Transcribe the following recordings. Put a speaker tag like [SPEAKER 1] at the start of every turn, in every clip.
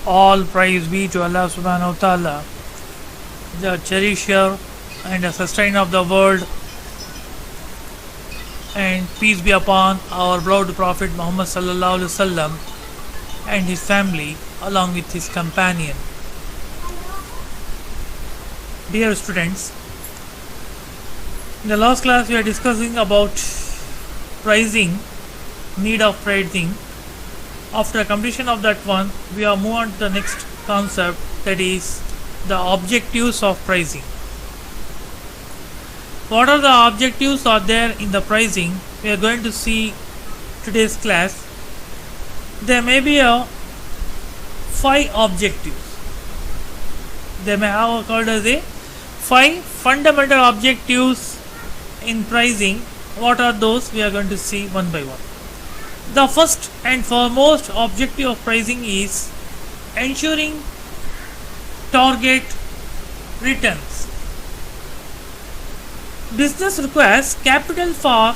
[SPEAKER 1] All praise be to Allah subhanahu wa ta'ala, the cherisher and the sustainer of the world, and peace be upon our beloved Prophet Muhammad sallallahu alaihi wasallam and his family along with his companion. Dear students, in the last class we are discussing about pricing, need of pricing. After completion of that one, we are move on to the next concept, that is the objectives of pricing. What are the objectives are there in the pricing? We are going to see today's class. There may be a 5 objectives. They may have called as a 5 fundamental objectives in pricing. What are those? We are going to see one by one. The first and foremost objective of pricing is ensuring target returns. Business requires capital for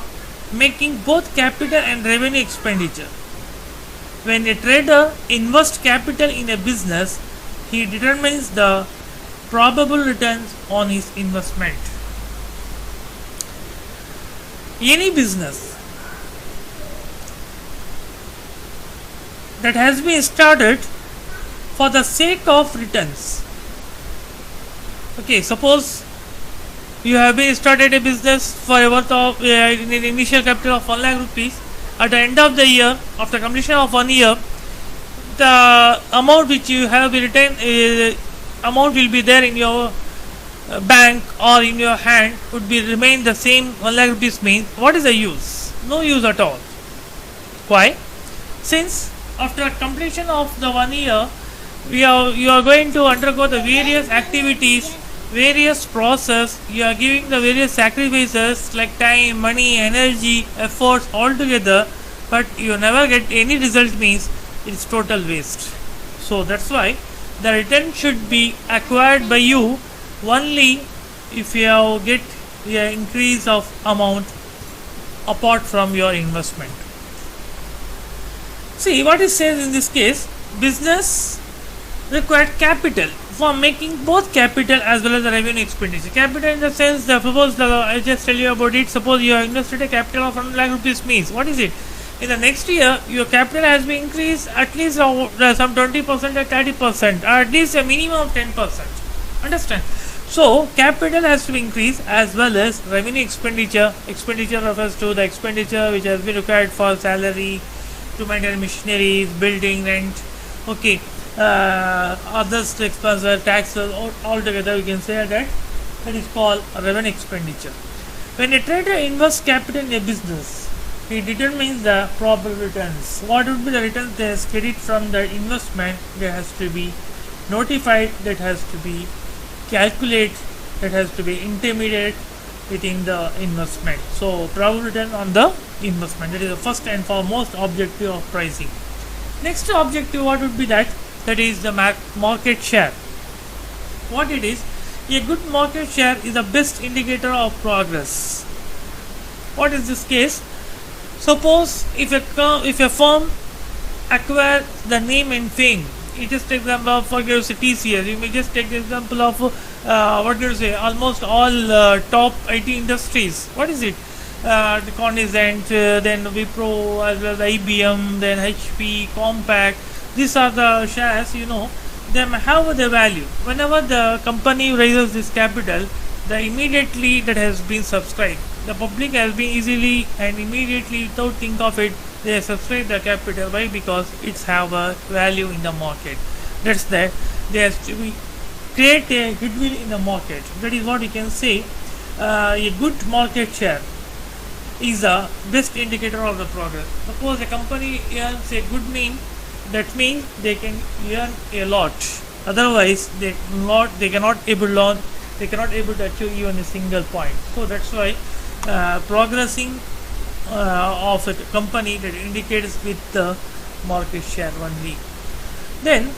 [SPEAKER 1] making both capital and revenue expenditure. When a trader invests capital in a business, he determines the probable returns on his investment. Any business that has been started for the sake of returns. Okay, suppose you have been started a business for a worth of an initial capital of 1 lakh rupees. At the end of the year, after completion of 1 year, the amount which you have retained, amount will be there in your bank or in your hand, would be remain the same 1 lakh rupees. Means what is the use? No use at all. Why? Since after completion of the 1 year, you are going to undergo the various activities, various process. You are giving the various sacrifices like time, money, energy, efforts all together, but you never get any result. Means it's total waste. So that's why the return should be acquired by you only if you have get the increase of amount apart from your investment. See what it says in this case: business required capital for making both capital as well as the revenue expenditure. Capital in the sense that suppose I just tell you about it. Suppose you have invested a capital of 1 lakh rupees. Means what is it? In the next year, your capital has been increased at least some 20% or 30%, or at least a minimum of 10%. Understand? So capital has to be increased as well as revenue expenditure. Expenditure refers to the expenditure which has been required for salary, to maintain machineries, building, rent, okay, others expenses, taxes, all together we can say that is called revenue expenditure. When a trader invests capital in a business, he determines the probable returns. What would be the returns they get from the investment? That has to be notified, that has to be calculated, that has to be intermediate within the investment. So probable return on the investment, that is the first and foremost objective of pricing. Next objective, what would be that? That is the market share. What it is? A good market share is the best indicator of progress. What is this case? Suppose if a firm acquire the name and fame, you just take example for TCS. You may just take the example of almost all top IT industries. What is it? The Cognizant, then Wipro, as well as IBM, then HP, Compaq. These are the shares. They may have the value. Whenever the company raises this capital, the immediately that has been subscribed. The public has been easily and immediately, without think of it, they subscribe the capital. Why? Because it's have a value in the market. That's that. There has to be create a goodwill in the market. That is what we can say. A good market share is the best indicator of the progress. Suppose a company earns a good name, that means they can earn a lot. Otherwise, they cannot able to achieve even a single point. So that's why progressing of a company that indicates with the market share only. Then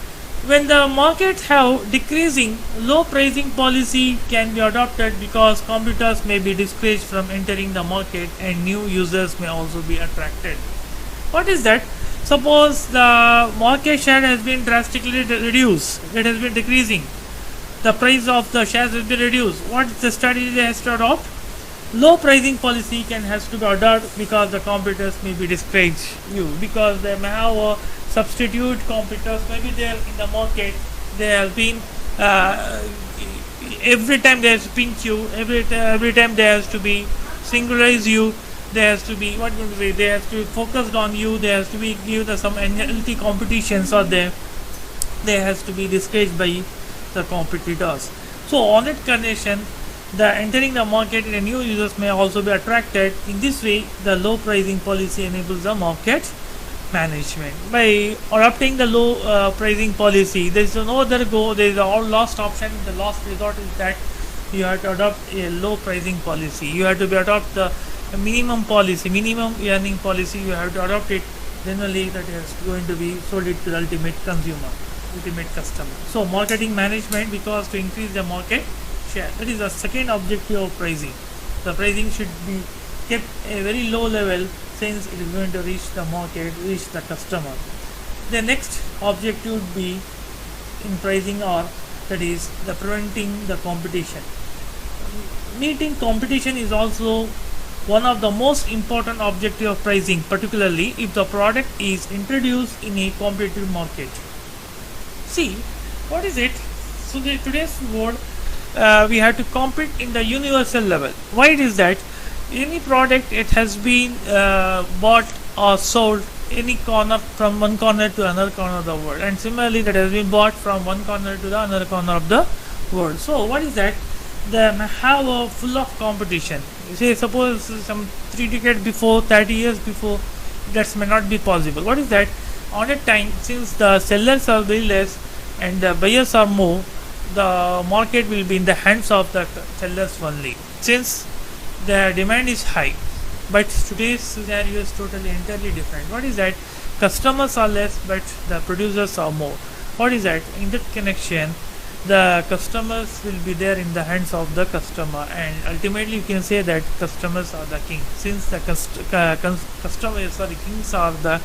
[SPEAKER 1] when the markets have decreasing, low pricing policy can be adopted because competitors may be discouraged from entering the market and new users may also be attracted. What is that? Suppose the market share has been drastically reduced, it has been decreasing, the price of the shares has been reduced. What is the strategy they has to adopt? Low pricing policy can has to be adopted because the competitors may be discourage you, because they may have a substitute competitors maybe there in the market. They have been every time they have to pinch you, every time they has to be singularize you, they has to be what you say, they have to be focused on you, they has to be give the some healthy competitions or they has to be discouraged by the competitors. So on that condition, the entering the market and new users may also be attracted. In this way, the low pricing policy enables the market management. By adopting the low pricing policy, there is no other go. There is all last option. The last resort is that you have to adopt a low pricing policy. You have to be adopt the minimum policy, minimum earning policy. You have to adopt it. Generally, that is going to be sold it to the ultimate consumer, ultimate customer. So marketing management, because to increase the market share. That is the second objective of pricing. The pricing should be kept a very low level since it is going to reach the market, reach the customer. The next objective would be in pricing, or that is the preventing the competition. Meeting competition is also one of the most important objective of pricing, particularly if the product is introduced in a competitive market. See, what is it? So today's world, we have to compete in the universal level. Why it is that? Any product, it has been bought or sold any corner, from one corner to another corner of the world, and similarly that has been bought from one corner to the another corner of the world. So what is that? They have a full of competition. You say, suppose some 3 decades before, 30 years before, that may not be possible. What is that? On a time, since the sellers are very less and the buyers are more, the market will be in the hands of the sellers only, since the demand is high. But today's scenario is totally entirely different. What is that? Customers are less but the producers are more. What is that? In that connection, the customers will be there in the hands of the customer, and ultimately you can say that customers are the king, since the customers or the kings are the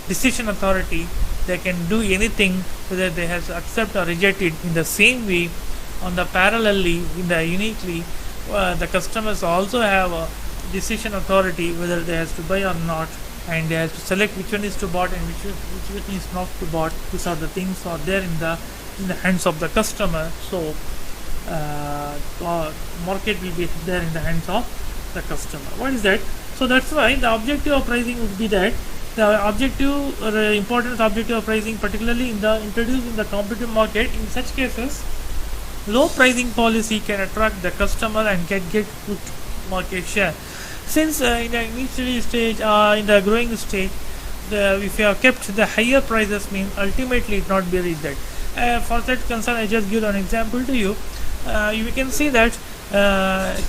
[SPEAKER 1] decision authority. They can do anything, whether they have to accept or reject it. In the same way, on the parallelly, in the uniquely, the customers also have a decision authority, whether they have to buy or not, and they have to select which one is to bought and which one is not to bought. These are the things are there in the hands of the customer. So market will be there in the hands of the customer. What is that? So that's why the objective of pricing would be that the objective or the important objective of pricing, particularly in the introduced in the competitive market. In such cases, low pricing policy can attract the customer and get good market share. Since in the initial stage, in the growing stage, if you have kept the higher prices, means ultimately it not be reached that. For that concern, I just give an example to you. You can see that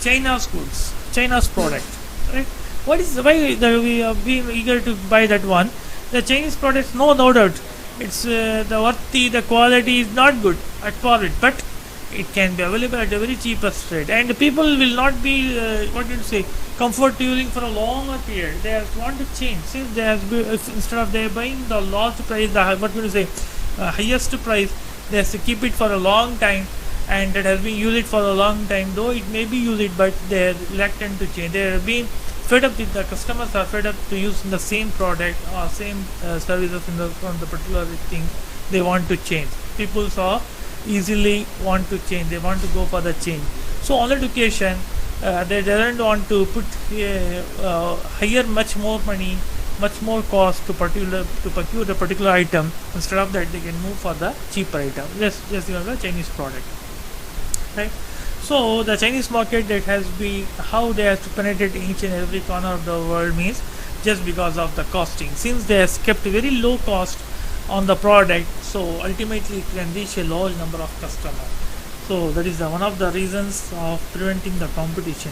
[SPEAKER 1] China's goods, China's product, right? What is why we are being eager to buy that one? The Chinese products, no doubt, it's the worthy, the quality is not good at par, but it can be available at a very cheapest rate, and people will not be comfort using for a longer period. They have want to change, since they have instead of they buying the lowest price, the highest price, they have to keep it for a long time, and it has been used for a long time. Though it may be used, but they are reluctant to change. They are being fed up with, the customers are fed up to use the same product or same services from the particular thing. They want to change. People are easily want to change. They want to go for the change. So on that occasion, they don't want to put higher much more money, much more cost to procure the particular item. Instead of that, they can move for the cheaper item. Just the Chinese product, right? So the Chinese market, that has been how they have to penetrate each and every corner of the world, means just because of the costing. Since they have kept very low cost on the product, so ultimately it can reach a large number of customers. So that is one of the reasons of preventing the competition.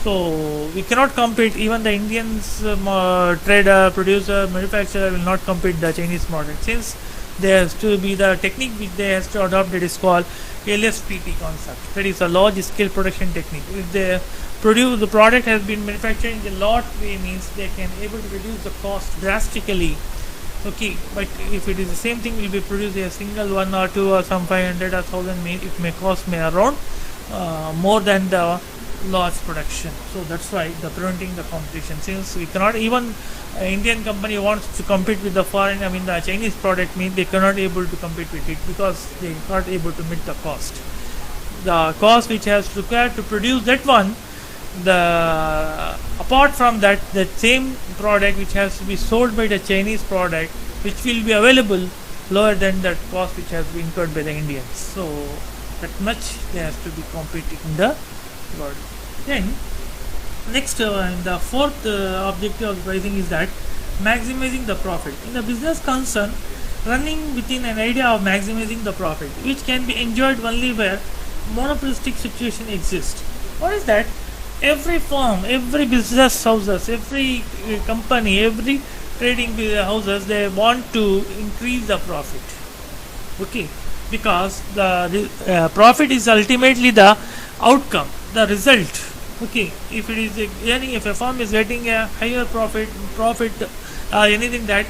[SPEAKER 1] So we cannot compete. Even the Indians trader, producer, manufacturer will not compete the Chinese product, since there has to be the technique which they has to adopt, that is called LSPT concept. That is a large scale production technique. If they produce the product has been manufactured in a lot way, means they can able to reduce the cost drastically Okay, but if it is the same thing will be produced a single one or two or some 500 or 1000 may it may cost me around more than the large production. So that's why the preventing the competition, since we cannot even Indian company wants to compete with the foreign, I mean the Chinese product, means they cannot able to compete with it because they are not able to meet the cost. The cost which has required to produce that one, the apart from that, the same product which has to be sold by the Chinese product, which will be available lower than that cost which has been incurred by the Indians. So that much they have to be competing in the world. Then next, the fourth objective of pricing is that maximizing the profit. In the business concern, running within an idea of maximizing the profit, which can be enjoyed only where monopolistic situation exists. What is that? Every firm, every business houses, every company, every trading houses, they want to increase the profit. Okay, because the profit is ultimately the outcome, the result. Okay, if it is if a firm is getting a higher profit, anything that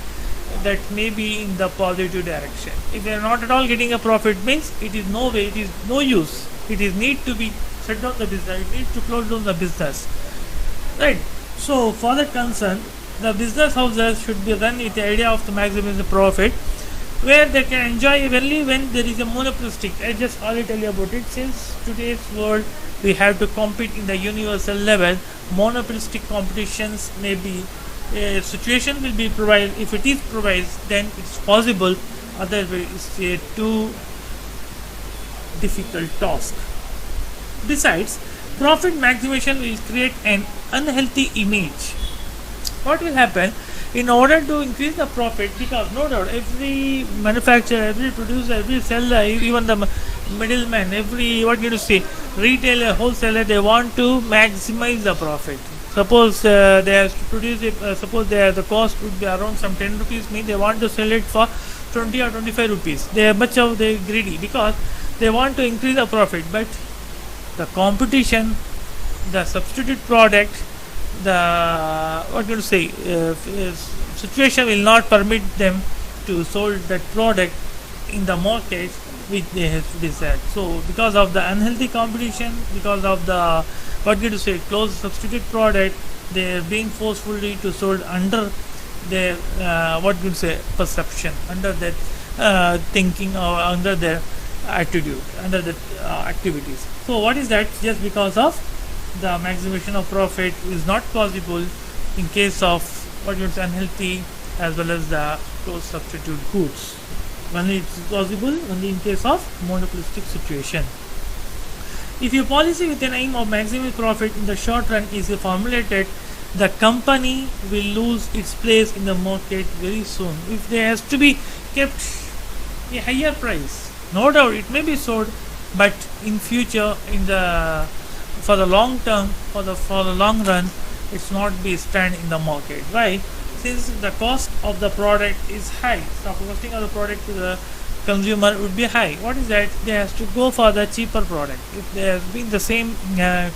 [SPEAKER 1] may be in the positive direction. If they are not at all getting a profit, means it is no way, it is no use. It is need to be shut down the business. It needs to close down the business, right? So for that concern, the business houses should be run with the idea of the maximizing the profit, where they can enjoy only when there is a monopolistic. I just already tell you about it. Since today's world, we have to compete in the universal level. Monopolistic competitions may be a situation will be provided. If it is provided, then it's possible. Otherwise, it's a too difficult task. Besides, profit maximization will create an unhealthy image. What will happen in order to increase the profit? Because no doubt every manufacturer, every producer, every seller, even the middleman, every retailer, wholesaler, they want to maximize the profit. Suppose they have to produce it, suppose the cost would be around some 10 rupees, means they want to sell it for 20 or 25 rupees. They are much of they greedy because they want to increase the profit, but the competition, the substitute product, the situation will not permit them to sold that product in the market which they have to decide. So because of the unhealthy competition, because of the closed substitute product, they are being forcefully to sold under their perception, under that thinking, or under their attitude, under the activities. So what is that? Just because of the maximization of profit is not possible in case of unhealthy as well as the closed substitute goods. Only it's possible only in case of monopolistic situation. If your policy with an aim of maximum profit in the short run is formulated, the company will lose its place in the market very soon. If there has to be kept a higher price, no doubt it may be sold, but in future, for the long term, for the long run, it's not be stand in the market. Why? Since the cost of the product is high, the costing of the product to the consumer would be high. What is that? They has to go for the cheaper product. If there has been the same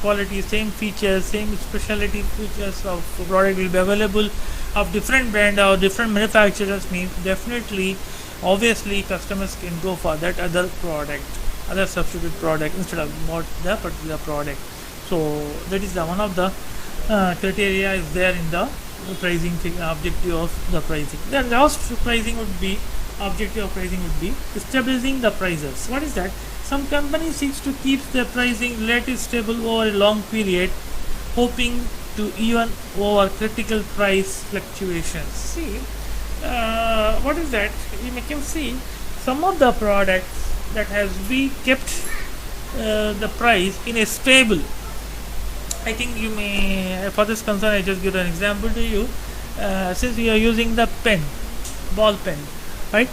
[SPEAKER 1] quality, same features, same specialty features of the product will be available of different brand or different manufacturers, means definitely, obviously, customers can go for that other product, other substitute product instead of not the particular product. So that is the one of the criteria is there in the pricing objective of the pricing. The last pricing would be objective of pricing would be establishing the prices. What is that? Some company seeks to keep their pricing relatively stable over a long period, hoping to even over critical price fluctuations. See, what is that? You can see some of the products that has been kept the price in a stable. I think you may, for this concern, I just give an example to you. Since we are using the pen, ball pen, right?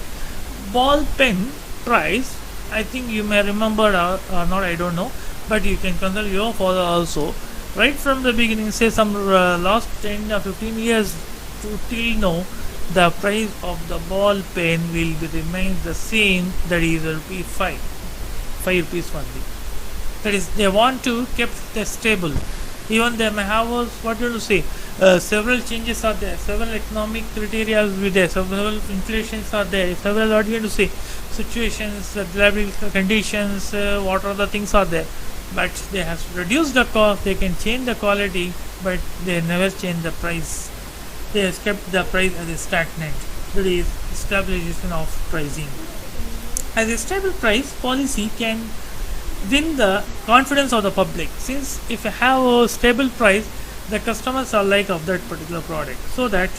[SPEAKER 1] Ball pen price, I think you may remember or not, I don't know, but you can consult your father also. Right from the beginning, say some last 10 or 15 years to till now, the price of the ball pen will be remain the same, that is rupee 5 rupees only. That is, they want to keep the stable. Even they may have several changes are there, several economic criteria will be there, several inflations are there, several what you going to say situations, reliability conditions, what are the things are there, but they have reduced the cost, they can change the quality, but they never change the price. They have kept the price as a stagnant. That is stabilization of pricing. As a stable price policy can win the confidence of the public, since if you have a stable price, the customers are like of that particular product, so that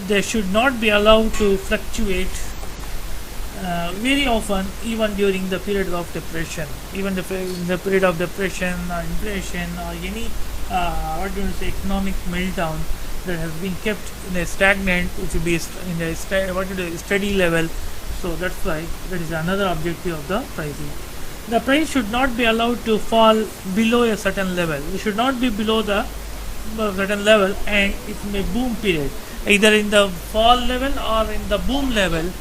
[SPEAKER 1] they should not be allowed to fluctuate very often, even during the period of depression, even in the period of depression or inflation or any what do you say economic meltdown, that has been kept in a stagnant, which will be in a steady level. So that's why that is another objective of the pricing. The price should not be allowed to fall below a certain level. It should not be below the certain level, and it may boom period, either in the fall level or in the boom level,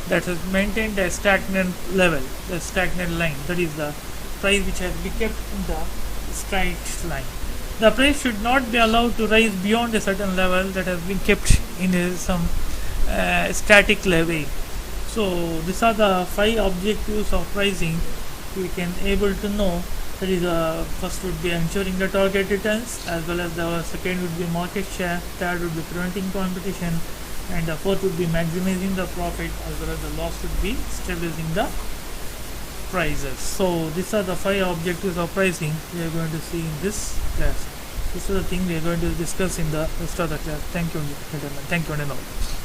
[SPEAKER 1] that has maintained a stagnant level, the stagnant line. That is the price which has been kept in the straight line. The price should not be allowed to rise beyond a certain level that has been kept in some static level. So these are the 5 objectives of pricing. We can able to know. That is first would be ensuring the target returns, as well as the second would be market share, third would be preventing competition, and the fourth would be maximizing the profit, as well as the last would be stabilizing the prices. So these are the 5 objectives of pricing we are going to see in this class. This is the thing we are going to discuss in the rest of the class. Thank you, gentlemen. Thank you and all.